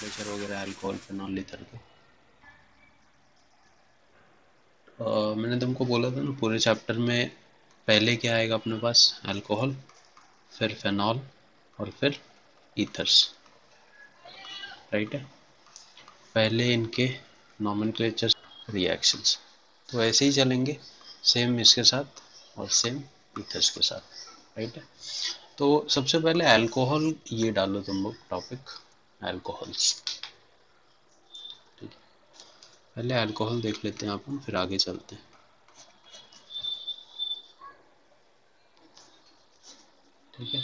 Nomenclature वगैरह alcohol phenol ether के। मैंने तुमको बोला था ना पूरे चैप्टर में पहले क्या आएगा अपने पास, अल्कोहल, फिर फिनॉल और फिर ईथर्स, राइट है। पहले इनके नोमेनक्लेचर रिएक्शंस, तो ऐसे ही चलेंगे सेम इसके साथ और सेम ईथर्स के साथ, राइट है। तो सबसे पहले अल्कोहल ये डालो तुम लोग टॉपिक, अल्कोहल्स, ठीक है। पहले अल्कोहल देख लेते हैं अपन, फिर आगे चलते हैं, ठीक है।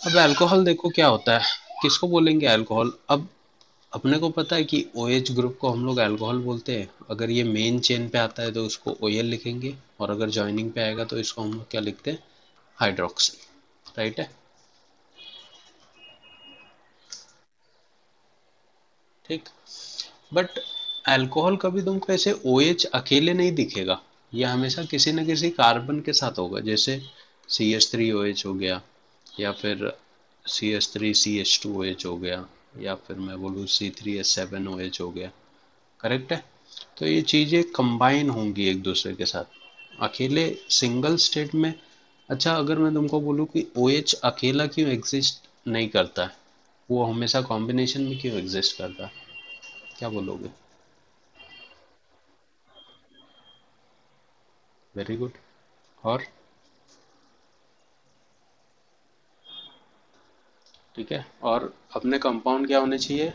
अब अल्कोहल देखो क्या होता है, किसको बोलेंगे अल्कोहल। अब अपने को पता है कि OH ग्रुप को हम लोग अल्कोहल बोलते हैं। अगर ये मेन चेन पे आता है तो उसको OL लिखेंगे, और अगर जॉइनिंग पे आएगा तो इसको हम लोग क्या लिखते हैं, हाइड्रोक्सिल, राइट है, ठीक। बट अल्कोहल कभी तुमको ऐसे OH अकेले नहीं दिखेगा, ये हमेशा किसी न किसी कार्बन के साथ होगा, जैसे CH3OH हो गया, या फिर CH3CH2OH हो गया, या फिर मैं बोलूँ C3H7OH हो गया, करेक्ट है। तो ये चीज़ें कंबाइन होंगी एक दूसरे के साथ, अकेले सिंगल स्टेट में। अच्छा, अगर मैं तुमको बोलूँ कि OH अकेला क्यों एग्जिस्ट नहीं करता है, वो हमेशा कॉम्बिनेशन में क्यों एग्जिस्ट करता है, क्या बोलोगे। Very good. और ठीक है, और अपने कंपाउंड क्या होने चाहिए,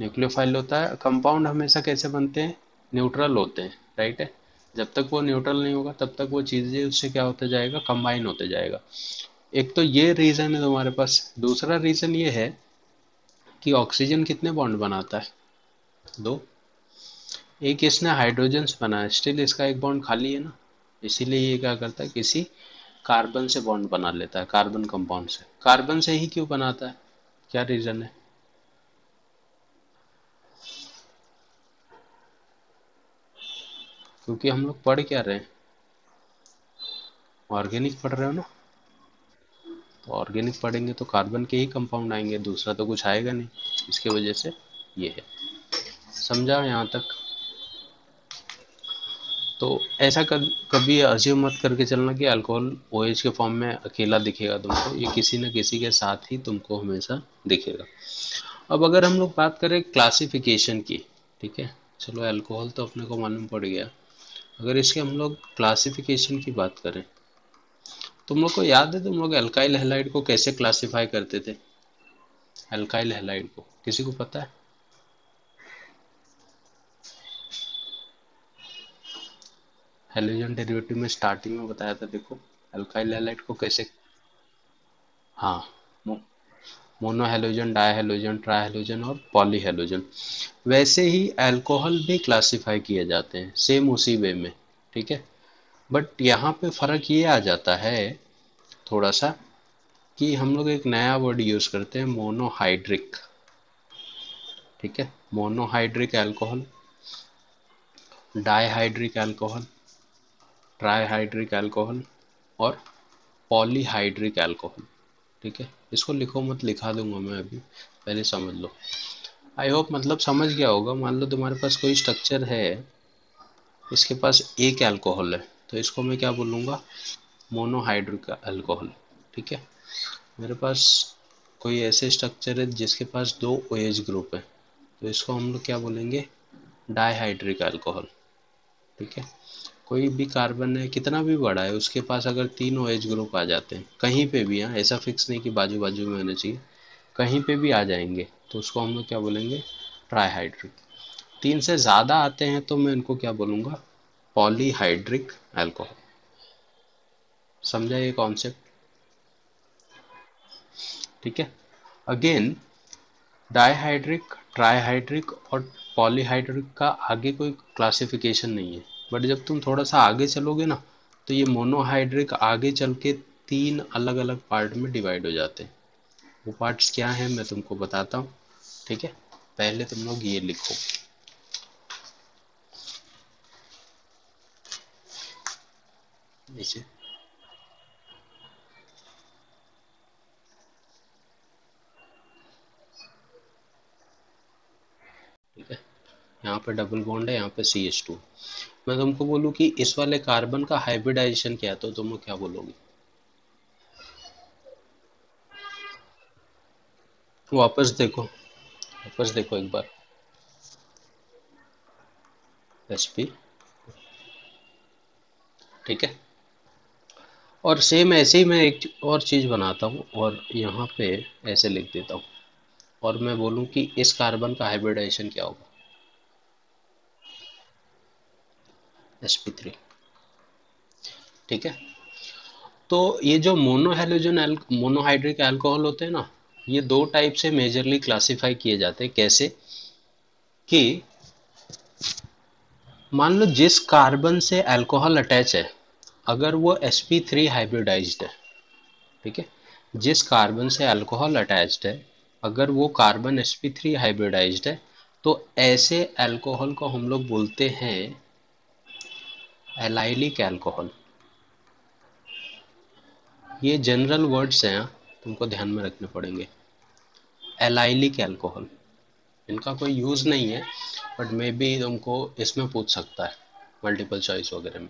न्यूक्लियोफाइल होता है। कंपाउंड हमेशा कैसे बनते हैं, न्यूट्रल होते हैं, राइट है। जब तक वो न्यूट्रल नहीं होगा तब तक वो चीज़ें उससे क्या होता जाएगा, कंबाइन होते जाएगा। एक तो ये रीज़न है तुम्हारे पास। दूसरा रीज़न ये है कि ऑक्सीजन कितने बॉन्ड बनाता है, दो। एक इसने हाइड्रोजन से बनाया, स्टिल इसका एक बॉन्ड खाली है ना, इसीलिए ये क्या करता है, किसी कार्बन से बॉन्ड बना लेता है, कार्बन कंपाउंड से। कार्बन से ही क्यों बनाता है, क्या रीज़न है। क्योंकि हम लोग पढ़ क्या रहे हैं, ऑर्गेनिक पढ़ रहे हो ना, तो ऑर्गेनिक पढ़ेंगे तो कार्बन के ही कंपाउंड आएंगे, दूसरा तो कुछ आएगा नहीं, इसके वजह से ये है। समझा यहाँ तक। तो ऐसा कभी अज्यूम मत करके चलना कि अल्कोहल OH के फॉर्म में अकेला दिखेगा तुमको, ये किसी न किसी के साथ ही तुमको हमेशा दिखेगा। अब अगर हम लोग बात करें क्लासिफिकेशन की, ठीक है, चलो अल्कोहल तो अपने को मालूम पड़ गया। अगर इसके हम लोग क्लासिफिकेशन की बात करें, तुम लोग को याद है तुम लोग अल्काइल हैलाइड को कैसे क्लासिफाई करते थे, अल्काइल हैलाइड को किसी को पता है। हेलोजन डेरिवेटिव में स्टार्टिंग में बताया था, देखो अल्काइल हैलाइड को कैसे। हाँ, mono halogen, die halogen, try halogen और पॉली हेलोजन। वैसे ही अल्कोहल भी क्लासिफाई किए जाते हैं सेम उसी वे में, ठीक है। बट यहाँ पे फर्क ये आ जाता है थोड़ा सा, कि हम लोग एक नया वर्ड यूज करते हैं, मोनोहाइड्रिक, ठीक है। Monohydric alcohol, dihydric alcohol, trihydric alcohol और पॉलीहाइड्रिक अल्कोहल, ठीक है। इसको लिखो मत, लिखा दूंगा मैं अभी, पहले समझ लो। आई होप मतलब समझ गया होगा। मान लो तुम्हारे पास कोई स्ट्रक्चर है, इसके पास एक अल्कोहल है, तो इसको मैं क्या बोलूँगा, मोनोहाइड्रिक अल्कोहल, ठीक है। मेरे पास कोई ऐसे स्ट्रक्चर है जिसके पास दो OH ग्रुप है, तो इसको हम लोग क्या बोलेंगे, डाईहाइड्रिक अल्कोहल, ठीक है। कोई भी कार्बन है कितना भी बड़ा है, उसके पास अगर तीन OH ग्रुप आ जाते हैं कहीं पे भी, यहाँ ऐसा फिक्स नहीं कि बाजू बाजू में होना चाहिए, कहीं पे भी आ जाएंगे, तो उसको हम लोग क्या बोलेंगे, ट्राईहाइड्रिक। तीन से ज़्यादा आते हैं तो मैं इनको क्या बोलूँगा, पॉलीहाइड्रिक अल्कोहल। समझा ये कॉन्सेप्ट, ठीक है। अगेन डाईहाइड्रिक, ट्राईहाइड्रिक और पॉलीहाइड्रिक का आगे कोई क्लासिफिकेशन नहीं है। बट जब तुम थोड़ा सा आगे चलोगे ना, तो ये मोनोहाइड्रिक आगे चल के तीन अलग अलग पार्ट में डिवाइड हो जाते हैं। वो पार्ट्स क्या हैं मैं तुमको बताता हूँ, ठीक है। पहले तुम लोग ये लिखो, नीचे यहाँ पे डबल बॉन्ड है, यहाँ पे CH2। मैं तुमको बोलूँ कि इस वाले कार्बन का हाइब्रिडाइजेशन क्या है, तो तुम क्या बोलोगे? वापस देखो एक बार। sp, ठीक है। और सेम ऐसे ही मैं एक और चीज बनाता हूँ और यहाँ पे ऐसे लिख देता हूँ, और मैं बोलूँ कि इस कार्बन का हाइब्रिडाइजेशन क्या होगा? sp3, ठीक है। तो ये जो मोनोहाइड्रिक अल्कोहल होते हैं ना, ये दो टाइप से मेजरली क्लासिफाई किए जाते हैं। कैसे कि मान लो जिस कार्बन से अल्कोहल अटैच है, अगर वो sp3 हाइब्रिडाइज्ड है, ठीक है, जिस कार्बन से अल्कोहल अटैच्ड है, अगर वो कार्बन sp3 हाइब्रिडाइज्ड है, तो ऐसे अल्कोहल को हम लोग बोलते हैं एलाइलिक अल्कोहल। ये जनरल वर्ड्स हैं, तुमको ध्यान में रखने पड़ेंगे। एलाइलिक अल्कोहल, इनका कोई यूज नहीं है, बट मे बी तुमको इसमें पूछ सकता है मल्टीपल चॉइस वगैरह में।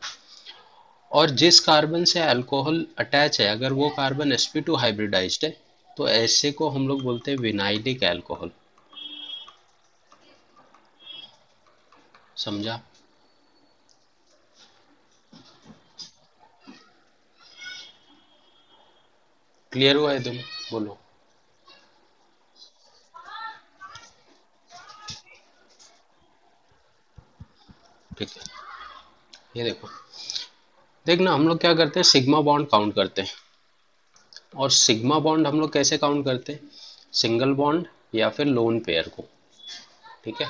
और जिस कार्बन से अल्कोहल अटैच है, अगर वो कार्बन sp2 हाइब्रिडाइज्ड है, तो ऐसे को हम लोग बोलते हैं विनाइलिक अल्कोहल। समझा? क्लियर हुआ है? तुम बोलो। ठीक है, ये देखो, देखना हम लोग क्या करते हैं, सिग्मा बॉन्ड काउंट करते हैं। और सिग्मा बॉन्ड हम लोग कैसे काउंट करते हैं? सिंगल बॉन्ड या फिर लोन पेयर को, ठीक है।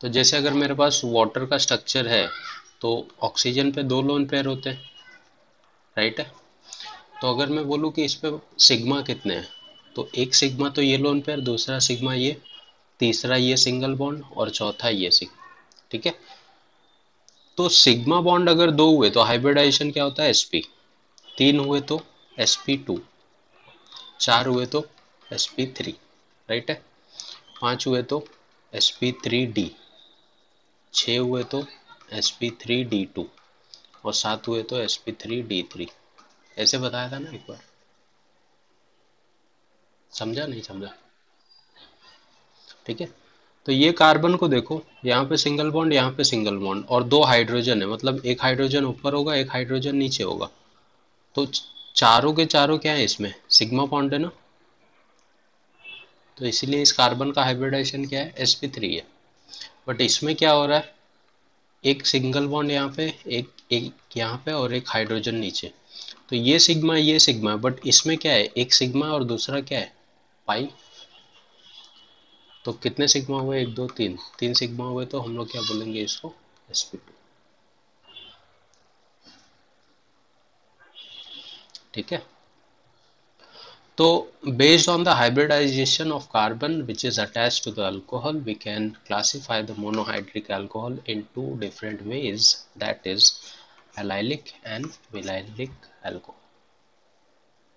तो जैसे अगर मेरे पास वाटर का स्ट्रक्चर है, तो ऑक्सीजन पे दो लोन पेयर होते हैं, राइट है। तो अगर मैं बोलूँ कि इस पे सिग्मा कितने हैं, तो एक सिग्मा तो ये लोन पेयर, दूसरा सिग्मा ये, तीसरा ये सिंगल बॉन्ड, और चौथा ये सिग्मा, ठीक है। तो सिग्मा बॉन्ड अगर दो हुए तो हाइब्रिडाइजेशन क्या होता है? sp। तीन हुए तो sp2, चार हुए तो sp3, राइट है। पांच हुए तो sp3d, छः हुए तो sp3d2, और सात हुए तो sp3d3। ऐसे बताया था ना एक बार, समझा नहीं समझा? ठीक है। तो ये कार्बन को देखो, यहाँ पे सिंगल बॉन्ड, यहाँ पे सिंगल बॉन्ड, और दो हाइड्रोजन है, मतलब एक हाइड्रोजन ऊपर होगा, एक हाइड्रोजन नीचे होगा। तो चारों के चारों क्या है, इसमें सिग्मा बॉन्ड है ना, तो इसीलिए इस कार्बन का हाइब्रिडाइजेशन क्या है? sp3 है। बट इसमें क्या हो रहा है, एक सिंगल बॉन्ड यहाँ पे, एक एक यहाँ पे, और एक हाइड्रोजन नीचे। तो ये सिग्मा है, बट इसमें क्या है, एक सिग्मा और दूसरा क्या है, पाई। तो कितने सिग्मा हुए? एक दो तीन, तीन सिग्मा हुए, तो हम लोग क्या बोलेंगे इसको? sp2, ठीक है। तो based on the hybridization of carbon which is attached to the alcohol, we can classify the monohydric alcohol in two different ways, that is allylic and vinylic alcohol।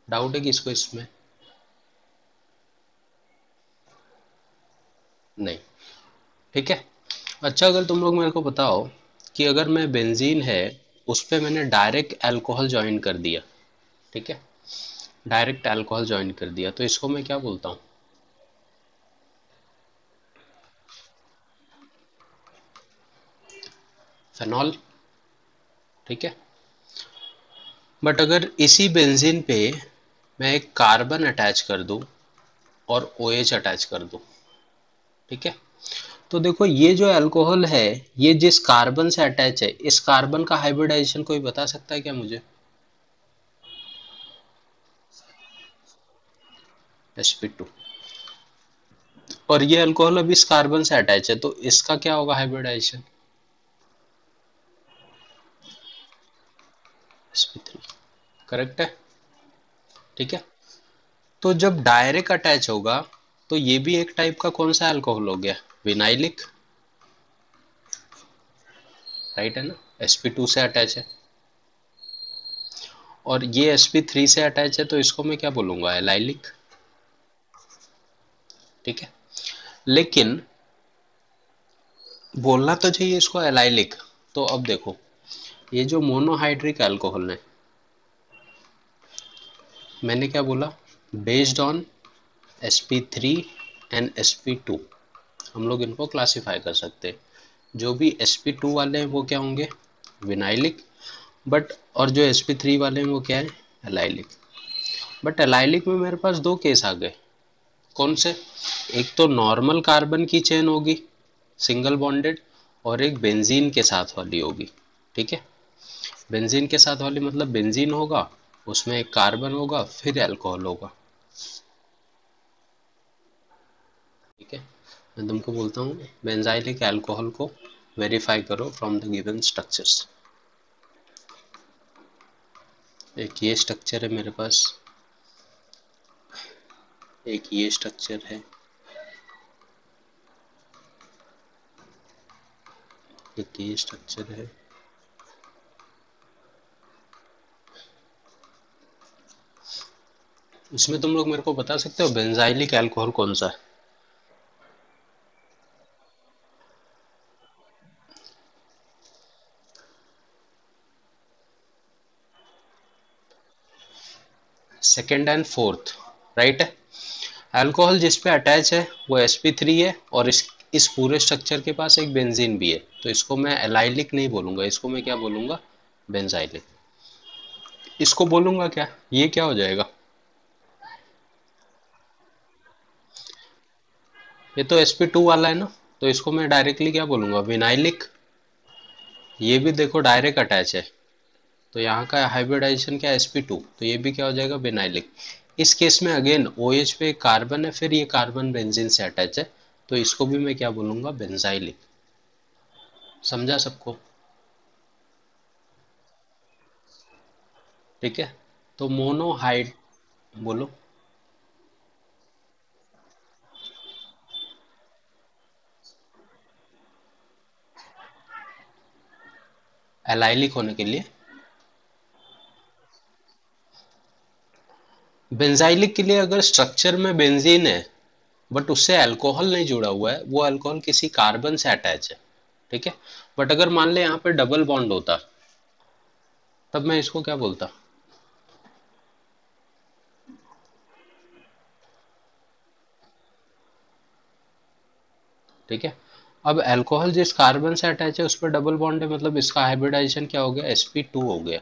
Doubt है किसको इसमें? नहीं, ठीक है। अच्छा, अगर तुम लोग मेरे को बताओ कि अगर मैं बेंजीन है, उस पे मैंने डायरेक्ट अल्कोहल ज्वाइन कर दिया, ठीक है, डायरेक्ट अल्कोहल ज्वाइन कर दिया, तो इसको मैं क्या बोलता हूँ? फेनॉल, ठीक है। बट अगर इसी बेंजीन पे मैं एक कार्बन अटैच कर दूं और OH अटैच कर दूं, ठीक है, तो देखो ये जो अल्कोहल है, ये जिस कार्बन से अटैच है, इस कार्बन का हाइब्रिडाइजेशन कोई बता सकता है क्या मुझे? sp2। और ये अल्कोहल अब इस कार्बन से अटैच है, तो इसका क्या होगा हाइब्रिडाइजेशन? sp3, करेक्ट है, ठीक है। तो जब डायरेक्ट अटैच होगा, तो ये भी एक टाइप का कौन सा अल्कोहल हो गया? विनाइलिक, राइट है ना, sp2 से अटैच है। और ये sp3 से अटैच है, तो इसको मैं क्या बोलूंगा? एलाइलिक, ठीक है। लेकिन बोलना तो चाहिए इसको एलाइलिक। तो अब देखो, ये जो मोनोहाइड्रिक अल्कोहल है, मैंने क्या बोला, based on sp3 and sp2 हम लोग इनको क्लासिफाई कर सकते हैं। जो भी sp2 वाले हैं वो क्या होंगे, विनाइलिक। बट और जो sp3 वाले हैं वो क्या है, एलाइलिक। बट एलाइलिक में मेरे पास दो केस आ गए। कौन से, एक तो नॉर्मल कार्बन की चेन होगी सिंगल बॉन्डेड, और एक बेंजीन के साथ वाली होगी। ठीक है, बेंजीन के साथ वाली मतलब बेंजीन होगा, उसमें एक कार्बन होगा, फिर अल्कोहल होगा। ठीक है, मैं तुमको बोलता हूँ बेंजाइलिक अल्कोहल को वेरीफाई करो फ्रॉम द गिवन स्ट्रक्चर्स। एक ये स्ट्रक्चर है मेरे पास, एक ये स्ट्रक्चर है, एक ये स्ट्रक्चर है, इसमें तुम लोग मेरे को बता सकते हो बेंजाइलिक अल्कोहल कौन सा है। सेकेंड एंड फोर्थ, राइट है। अल्कोहल जिस पे अटैच है वो sp3 है, और इस पूरे स्ट्रक्चर के पास एक बेंजीन भी है, तो इसको मैं एलाइलिक नहीं बोलूंगा, इसको मैं क्या बोलूंगा, बेंजाइलिक। इसको बोलूंगा क्या, ये क्या हो जाएगा, ये तो sp2 वाला है ना, तो इसको मैं डायरेक्टली क्या बोलूंगा, विनाइलिक। ये भी देखो डायरेक्ट अटैच है, तो यहाँ का हाइब्रिडाइजेशन क्या है, sp2, तो ये भी क्या हो जाएगा, विनाइलिक। इस केस में अगेन OH पे एक कार्बन है, फिर ये कार्बन बेंजीन से अटैच है, तो इसको भी मैं क्या बोलूंगा, बेंजाइलिक। समझा सबको। ठीक है, तो मोनोहाइड, बोलो। एलाइलिक होने के लिए, बेंजाइलिक के लिए अगर स्ट्रक्चर में बेंजीन है बट उससे अल्कोहल नहीं जुड़ा हुआ है, वो अल्कोहल किसी कार्बन से अटैच है। ठीक है, बट अगर मान ले यहाँ पे डबल बॉन्ड होता, तब मैं इसको क्या बोलता। ठीक है, अब अल्कोहल जिस कार्बन से अटैच है उस पर डबल बॉन्ड है, मतलब इसका हाइब्रिडाइजेशन क्या हो गया, sp2 हो गया,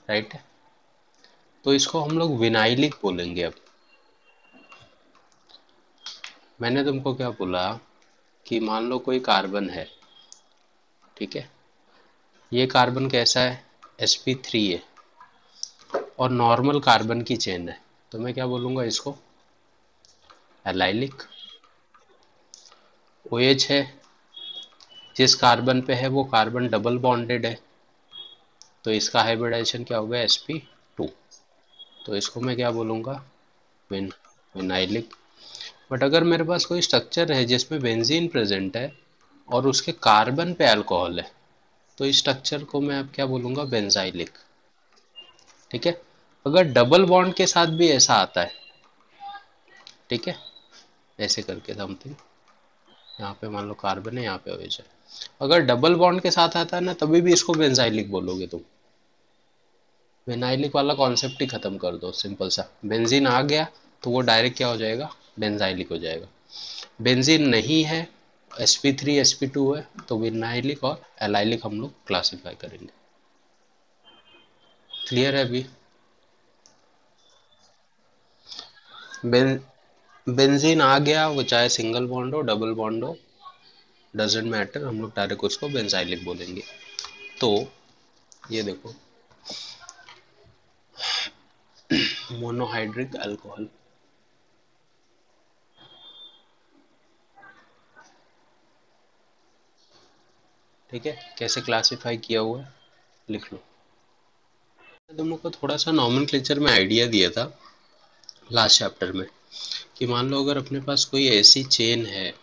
राइट है। तो इसको हम लोग विनाइलिक बोलेंगे अब। मैंने तुमको क्या बोला कि मान लो कोई कार्बन है, ठीक है, ये कार्बन कैसा है, sp3 है, और नॉर्मल कार्बन की चेन है, तो मैं क्या बोलूंगा इसको, एलाइलिक। OH है, जिस कार्बन पे है वो कार्बन डबल बॉन्डेड है, तो इसका हाइब्रिडाइजेशन क्या होगा, sp2, तो इसको मैं क्या बोलूंगा, विन विनाइलिक। बट अगर मेरे पास कोई स्ट्रक्चर है जिसमें बेंजीन प्रेजेंट है और उसके कार्बन पे अल्कोहल है, तो इस स्ट्रक्चर को मैं अब क्या बोलूंगा, बेंजाइलिक। ठीक है, अगर डबल बॉन्ड के साथ भी ऐसा आता है, ठीक है, ऐसे करके समथिंग, यहाँ पे मान लो कार्बन है, यहाँ पे OH है, अगर डबल बॉन्ड के साथ आता है ना, तभी भी इसको बेंजाइलिक बोलोगे तुम। बेनाइलिक वाला कॉन्सेप्ट ही खत्म कर दो, सिंपल सा, बेंजीन आ गया तो वो डायरेक्ट क्या हो जाएगा, बेंजाइलिक हो जाएगा। बेंजीन नहीं है, sp3 sp2 है, तो विनाइलिक और एलाइलिक हम लोग क्लासिफाई करेंगे। क्लियर है अभी। बेन बेंजीन आ गया, वो चाहे सिंगल बॉन्ड हो डबल बॉन्ड हो, डजेंट मैटर, हम लोग डायरेक्ट उसको बेंजाइलिक बोलेंगे। तो ये देखो, मोनोहाइड्रिक अल्कोहल, ठीक है, कैसे क्लासिफाई किया हुआ है लिख लो। तुम लोग को थोड़ा सा नॉमेनक्लेचर में आइडिया दिया था लास्ट चैप्टर में, कि मान लो अगर अपने पास कोई ऐसी चेन है,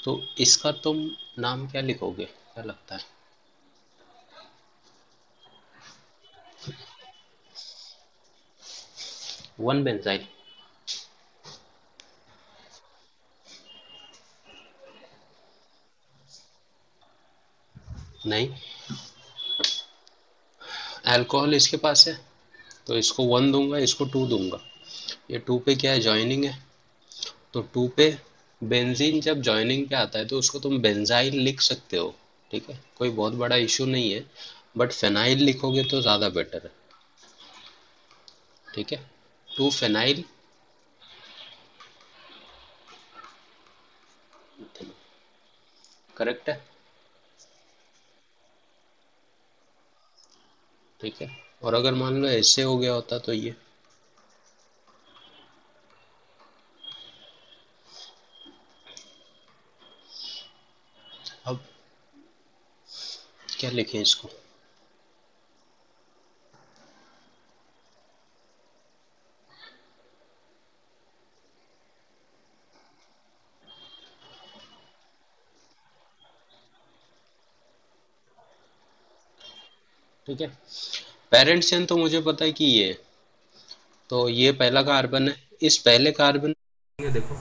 तो इसका तुम नाम क्या लिखोगे, क्या लगता है। वन बेंजाइल, नहीं, अल्कोहल इसके पास है तो इसको 1 दूंगा, इसको 2 दूंगा। ये 2 पे क्या है, ज्वाइनिंग है, तो 2 पे बेंजीन जब ज्वाइनिंग पे आता है तो उसको तुम बेंजाइल लिख सकते हो, ठीक है, कोई बहुत बड़ा इशू नहीं है, बट फेनाइल लिखोगे तो ज़्यादा बेटर है, ठीक है। 2 फेनाइल, करेक्ट है, ठीक है। और अगर मान लो ऐसे हो गया होता तो ये, अब क्या लिखें इसको, ठीक है। पेरेंट चेन तो मुझे पता है कि ये है, तो ये पहला कार्बन है, इस पहले कार्बन, ये देखो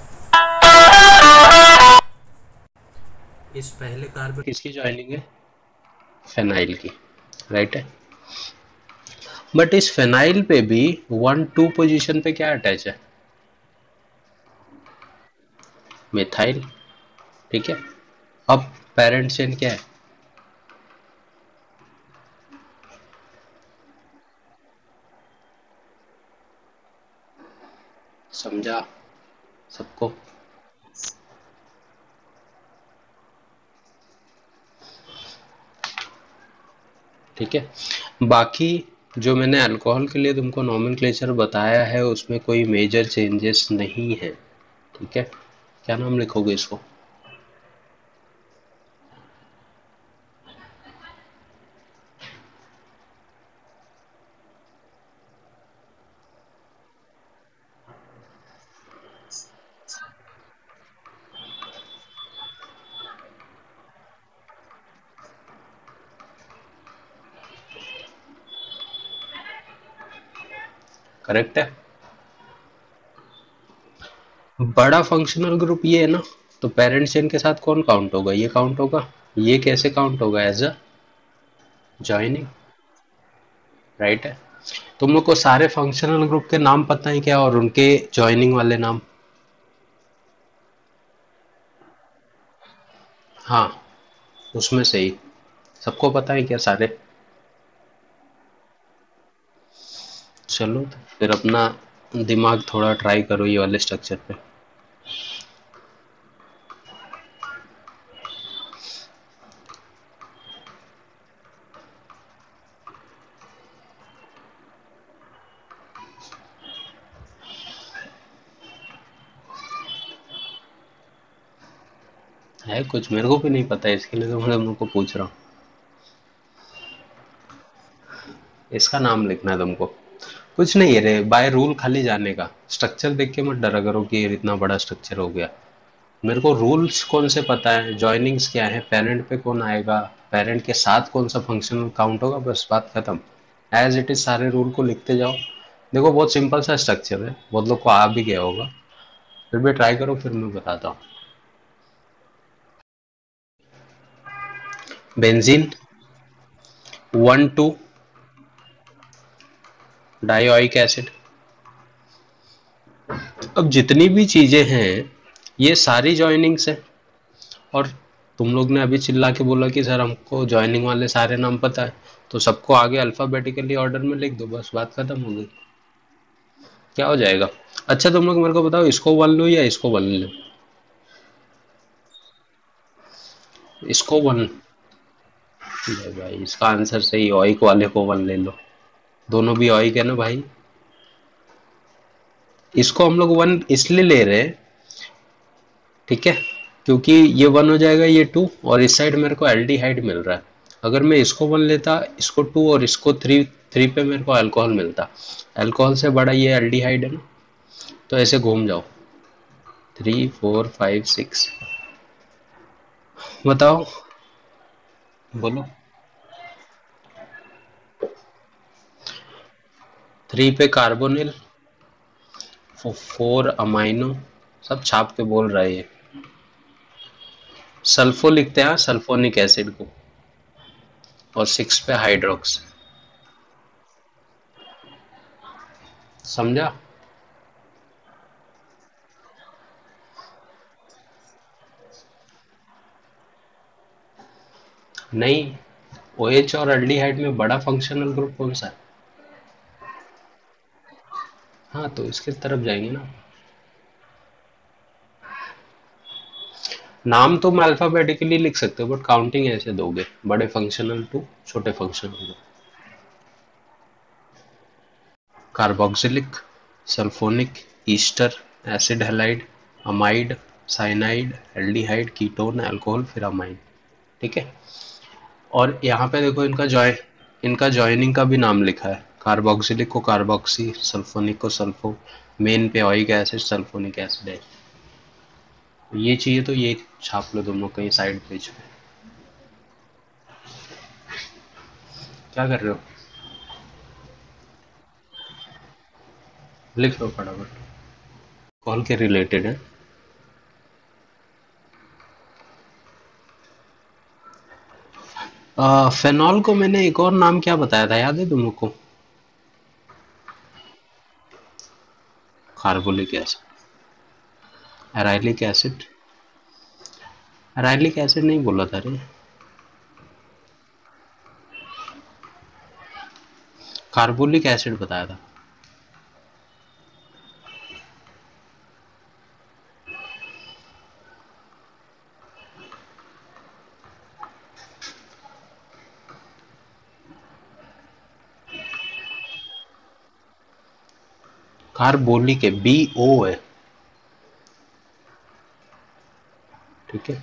इस पहले कार्बन किसकी ज्वाइनिंग है, फेनाइल की, राइट है। बट इस फेनाइल पे भी 1 2 पोजीशन पे क्या अटैच है, मिथाइल, ठीक है। अब पेरेंट चेन क्या है, समझा सबको, ठीक है। बाकी जो मैंने अल्कोहल के लिए तुमको नॉमेनक्लेचर बताया है उसमें कोई मेजर चेंजेस नहीं है, ठीक है। क्या नाम लिखोगे इसको, करेक्ट है। बड़ा फंक्शनल ग्रुप ये है ना, तो पेरेंट चेन के साथ कौन काउंट होगा, ये काउंट होगा, ये कैसे काउंट होगा, एज अ ज्वाइनिंग, राइट है। तुम लोग को सारे फंक्शनल ग्रुप के नाम पता है क्या, और उनके ज्वाइनिंग वाले नाम, हाँ, उसमें से ही सबको पता है क्या सारे, चलो तो फिर अपना दिमाग थोड़ा ट्राई करो ये वाले स्ट्रक्चर पे। है कुछ मेरे को भी नहीं पता है, इसके लिए तो मैं तुम लोग को पूछ रहा हूँ। इसका नाम लिखना है तुमको, कुछ नहीं है रे, बाय रूल खाली जाने का, स्ट्रक्चर देख के मत डरा करो कि ये इतना बड़ा स्ट्रक्चर हो गया। मेरे को रूल्स कौन से पता है, जॉइनिंग्स क्या है, पेरेंट पे कौन आएगा, पेरेंट के साथ कौन सा फंक्शनल काउंट होगा, बस बात खत्म। एज इट इज सारे रूल को लिखते जाओ। देखो बहुत सिंपल सा स्ट्रक्चर है, बहुत लोग को आ भी गया होगा, फिर भी ट्राई करो, फिर मैं बताता हूँ। Benzene 1 2 dioic acid. अब जितनी भी चीजें हैं ये सारी जॉइनिंग्स है, और तुम लोग ने अभी चिल्ला के बोला कि सर हमको ज्वाइनिंग वाले सारे नाम पता है, तो सबको आगे अल्फाबेटिकली ऑर्डर में लिख दो, बस बात खत्म हो गई। क्या हो जाएगा। अच्छा तुम लोग मेरे को बताओ, इसको वन लो या इसको वन लो, इसको वन, भाई इसका आंसर सही, ऑइक वाले को वन ले लो, दोनों भी ऑइक है ना भाई। इसको हम लोग वन इसलिए ले रहे हैं, ठीक है, क्योंकि ये वन हो जाएगा, ये टू, और इस साइड मेरे को एल्डिहाइड मिल रहा है। अगर मैं इसको वन लेता, इसको टू, और इसको थ्री, थ्री पे मेरे को अल्कोहल मिलता, अल्कोहल से बड़ा ये एल्डिहाइड है ना, तो ऐसे घूम जाओ, 3 4 5 6, बताओ, बोलो। 3 पे कार्बोनिल, 4 अमाइनो, सब छाप के बोल रहा है ये, सल्फो लिखते हैं सल्फोनिक एसिड को, और 6 पे हाइड्रोक्स। समझा? नहीं, OH और एल्डिहाइड में बड़ा फंक्शनल ग्रुप कौन सा है? हाँ, तो इसके तरफ जाएंगे ना। नाम तो मैं अल्फाबेटिकली लिख सकते हो, बट काउंटिंग ऐसे दोगे, बड़े फंक्शनल टू छोटे functional. Carboxylic, sulphonic, Easter, acid halide, amide, cyanide, aldehyde, ketone, alcohol, फिर अमाइन। ठीक है। और यहाँ पे देखो इनका जॉइनिंग का भी नाम लिखा है। कार्बोक्सिलिक को कार्बोक्सी, सल्फोनिक को सल्फो, मेन पे ओइक एसिड, सल्फोनिक एसिड है। ये चाहिए तो ये छाप लो दोनों कहीं साइड पेज पे। क्या कर रहे हो? लिख लो फटाफट। कॉल के रिलेटेड है। फेनॉल को मैंने एक और नाम क्या बताया था, याद है तुम लोग को? कार्बोलिक एसिड, एराइलिक एसिड। एराइलिक एसिड नहीं बोला था रे, कार्बोलिक एसिड बताया था। कार्बोलिक है, BO है। ठीक है।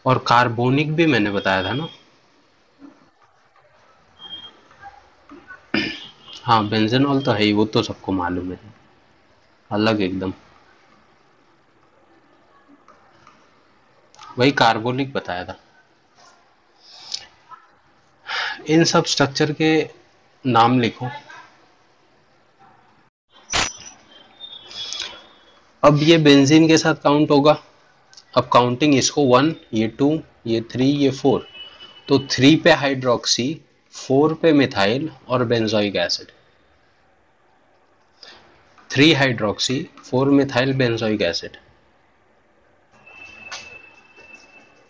और कार्बोनिक भी मैंने बताया था ना। हाँ, बेंजेनॉल तो है ही, वो तो सबको मालूम है। अलग एकदम। वही कार्बोनिक बताया था। इन सब स्ट्रक्चर के नाम लिखो। अब ये बेंजीन के साथ काउंट होगा। अब काउंटिंग इसको 1, ये 2, ये 3, ये 4। तो 3 पे हाइड्रोक्सी, 4 पे मिथाइल और benzoic acid. 3 hydroxy, 4 methyl, benzoic acid.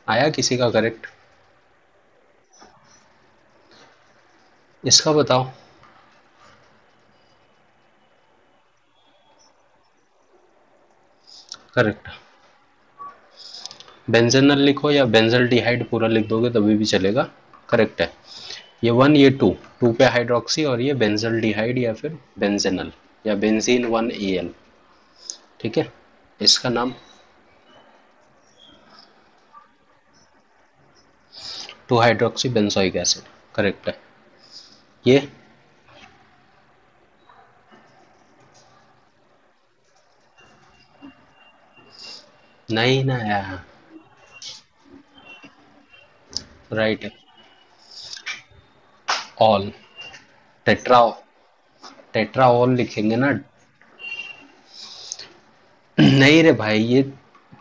आया किसी का करेक्ट? इसका बताओ। करेक्ट। बेंजेनल लिखो या बेंजल डिहाइड पूरा लिख दोगे तभी भी चलेगा। करेक्ट है। ये 1, ये 2, 2 पे हाइड्रोक्सी और ये बेंजल डिहाइड या फिर बेंजेनल या बेंजीन 1 AL। ठीक है। इसका नाम 2 हाइड्रोक्सी बेंजोइक एसिड। करेक्ट है। ये नहीं ना यार। राइट है। ऑल, टेट्रा, टेट्रा ऑल लिखेंगे ना। नहीं रे भाई, ये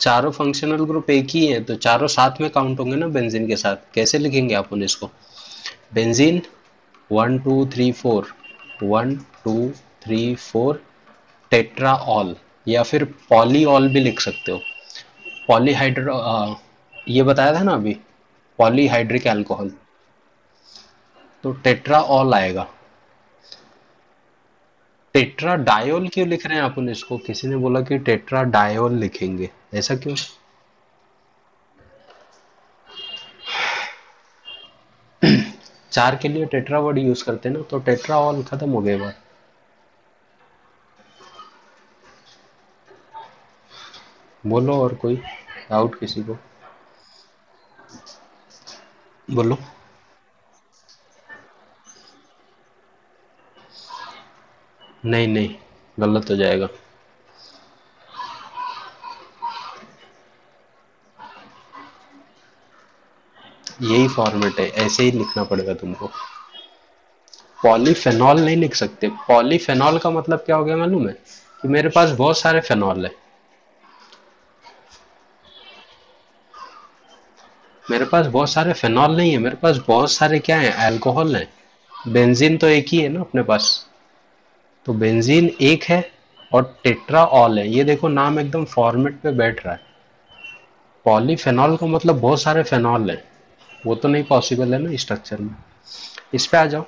चारों फंक्शनल ग्रुप एक ही है, तो चारों साथ में काउंट होंगे ना बेंजीन के साथ। कैसे लिखेंगे अपन इसको? बेंजीन 1 2 3 4, 1 2 3 4 टेट्रा ऑल, या फिर पॉलीऑल भी लिख सकते हो। पॉलीहाइड्रो ये बताया था ना अभी, पॉलीहाइड्रिक अल्कोहल, तो टेट्रा ऑल आएगा। टेट्रा डायोल क्यों लिख रहे हैं अपन इसको? किसी ने बोला कि टेट्रा डायोल लिखेंगे, ऐसा क्यों? 4 के लिए टेट्रा वर्ड यूज करते हैं ना, तो टेट्रा ऑल खत्म हो गए बात। बोलो और कोई डाउट किसी को? बोलो। नहीं नहीं, गलत हो जाएगा। यही फॉर्मेट है, ऐसे ही लिखना पड़ेगा तुमको। पॉलीफेनॉल नहीं लिख सकते। पॉलीफेनॉल का मतलब क्या हो गया मालूम है? कि मेरे पास बहुत सारे फेनॉल है। मेरे पास बहुत सारे फेनॉल नहीं है, मेरे पास बहुत सारे क्या है, अल्कोहल है। बेंजीन तो एक ही है ना अपने पास, तो बेंजीन एक है और टेट्राऑल है। ये देखो नाम एकदम फॉर्मेट पे बैठ रहा है। पॉलीफेनॉल का मतलब बहुत सारे फेनॉल है, वो तो नहीं पॉसिबल है ना स्ट्रक्चर में। इस पे आ जाओ।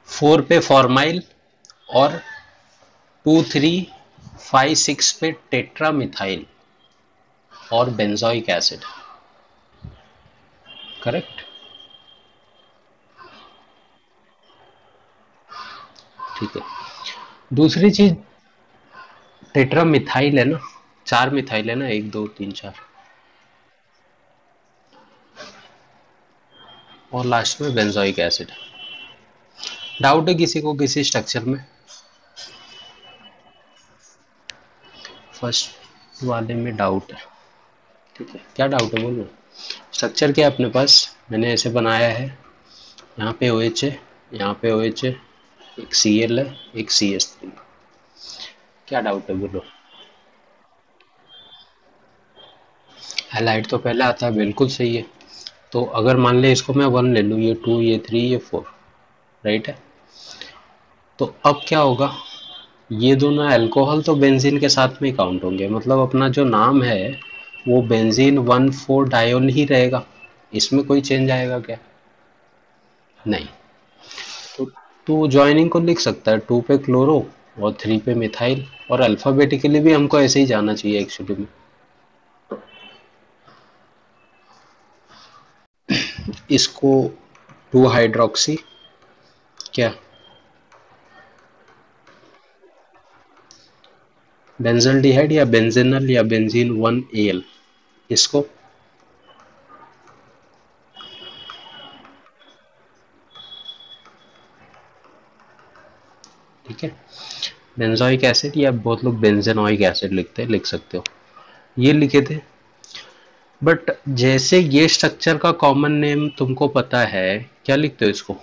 4 पे फॉर्माइल और 2, 3, 5, 6 पे टेट्रामिथाइल और बेंजोइक एसिड। करेक्ट। ठीक है। दूसरी चीज, टेट्रामिथाइल है ना, 4 मिथाइल है ना, 1, 2, 3, 4, और लास्ट में बेंजोइक एसिड। डाउट है किसी को किसी स्ट्रक्चर में? फर्स्ट वाले में डाउट है। ठीक है, क्या डाउट है बोलो। स्ट्रक्चर क्या है अपने पास, मैंने ऐसे बनाया है, यहाँ पे OH है, यहाँ पे OH है, एक Cl है, एक CH3। क्या डाउट है बोलो। हाइलाइट तो पहले आता है, बिल्कुल सही है। तो अगर मान ले इसको मैं 1 ले लूँ, ये 2, ये 3, ये 4, राइट है। तो अब क्या होगा, ये दोनों अल्कोहल तो बेंजीन के साथ में ही काउंट होंगे, मतलब अपना जो नाम है वो बेंजीन 1,4 डायोल ही रहेगा। इसमें कोई चेंज आएगा क्या? नहीं। तो टू ज्वाइनिंग को लिख सकता है, 2 पे क्लोरो और 3 पे मिथाइल, और अल्फाबेटिकली भी हमको ऐसे ही जाना चाहिए एक्चुअली में। इसको 2 हाइड्रोक्सी क्या, बेंजल्डिहाइड या बेंजेनल या बेंजीन 1 AL, इसको ठीक है, बेंजोइक एसिड, या बहुत लोग बेंजेनोइक एसिड लिखते हैं, लिख सकते हो, ये लिखे थे। बट जैसे ये स्ट्रक्चर का कॉमन नेम तुमको पता है, क्या लिखते हो इसको?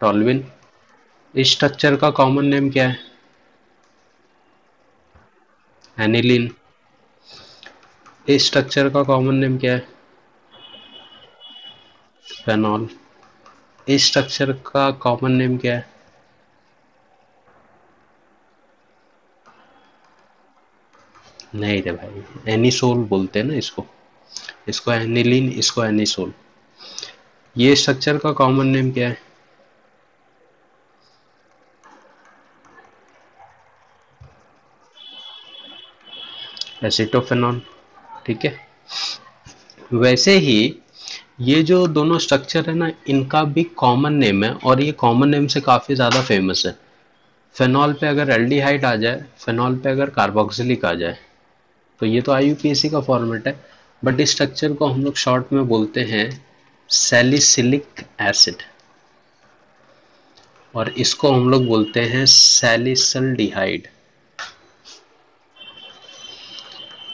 टॉल्विन। इस स्ट्रक्चर का कॉमन नेम क्या है? एनिलीन। इस स्ट्रक्चर का कॉमन नेम क्या है? फेनॉल। इस स्ट्रक्चर का कॉमन नेम क्या है? नहीं रे भाई, एनिसोल बोलते हैं ना इसको, इसको एनिलीन, इसको एनिसोल। ये स्ट्रक्चर का कॉमन नेम क्या है? एसिटोफेनॉन। ठीक है। वैसे ही ये जो दोनों स्ट्रक्चर है ना, इनका भी कॉमन नेम है, और ये कॉमन नेम से काफी ज्यादा फेमस है। फेनॉल पे अगर एल्डिहाइड आ जाए, फेनॉल पे अगर कार्बोक्सिलिक आ जाए, तो ये तो IUPAC का फॉर्मेट है। बट इस स्ट्रक्चर को हम लोग शॉर्ट में बोलते हैं सैलिसिलिक एसिड, और इसको हम लोग बोलते हैं सैलिसल्डिहाइड।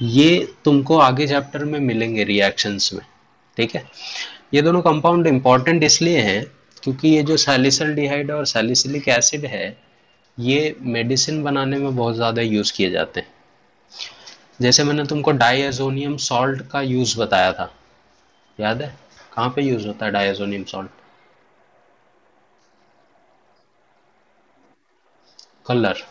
ये तुमको आगे चैप्टर में मिलेंगे रिएक्शंस में। ठीक है। ये दोनों कंपाउंड इंपॉर्टेंट इसलिए हैं क्योंकि ये जो सैलिसल्डिहाइड और सैलिसिलिक एसिड है, ये मेडिसिन बनाने में बहुत ज़्यादा यूज़ किए जाते हैं। जैसे मैंने तुमको डाइएजोनियम सॉल्ट का यूज़ बताया था, याद है? कहाँ पे यूज़ होता है डाइएजोनियम सॉल्ट? कलर।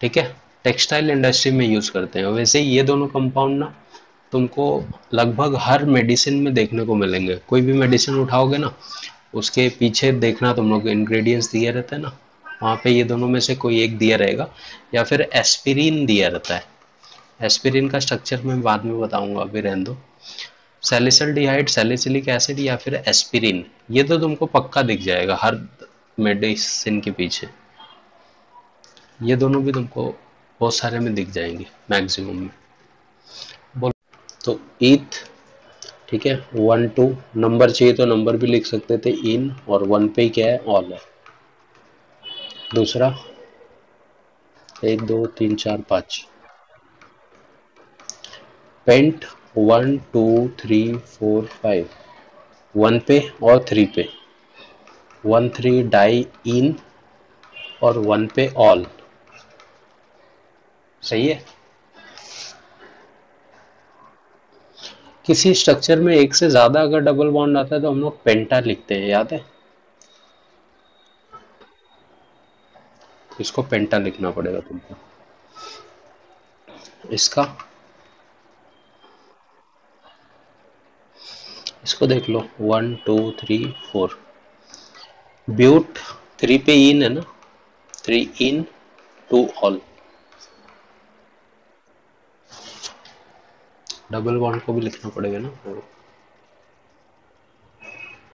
ठीक है। टेक्सटाइल इंडस्ट्री में यूज़ करते हैं। वैसे ही ये दोनों कंपाउंड ना तुमको लगभग हर मेडिसिन में देखने को मिलेंगे। कोई भी मेडिसिन उठाओगे ना, उसके पीछे देखना तुम लोग, इंग्रेडिएंट्स दिए रहते हैं ना, वहाँ पे ये दोनों में से कोई एक दिया रहेगा, या फिर एस्पिरिन दिया रहता है। एस्पिरिन का स्ट्रक्चर मैं बाद में बताऊंगा, अभी रहने दो। सैलिसल्डिहाइड, सैलिसिलिक एसिड या फिर एस्पिरिन, ये तो तुमको पक्का दिख जाएगा हर मेडिसिन के पीछे। ये दोनों भी तुमको बहुत सारे में दिख जाएंगे, मैक्सिमम में। बोल। तो ईथ। ठीक है। 1, 2 नंबर चाहिए तो नंबर भी लिख सकते थे, इन, और 1 पे क्या है, ऑल है। दूसरा 1, 2, 3, 4, 5 पेंट, 1, 2, 3, 4, 5, 1 पे और 3 पे। 1,3 डाई इन और 1 पे ऑल। सही है। किसी स्ट्रक्चर में एक से ज्यादा अगर डबल बॉन्ड आता है तो हम लोग पेंटा लिखते हैं, याद है। इसको पेंटा लिखना पड़ेगा तुमको। इसका, इसको देख लो, 1 2 3 4। ब्यूट 3 पे इन है ना, 3 इन 2 ऑल। डबल बॉन्ड को भी लिखना पड़ेगा ना।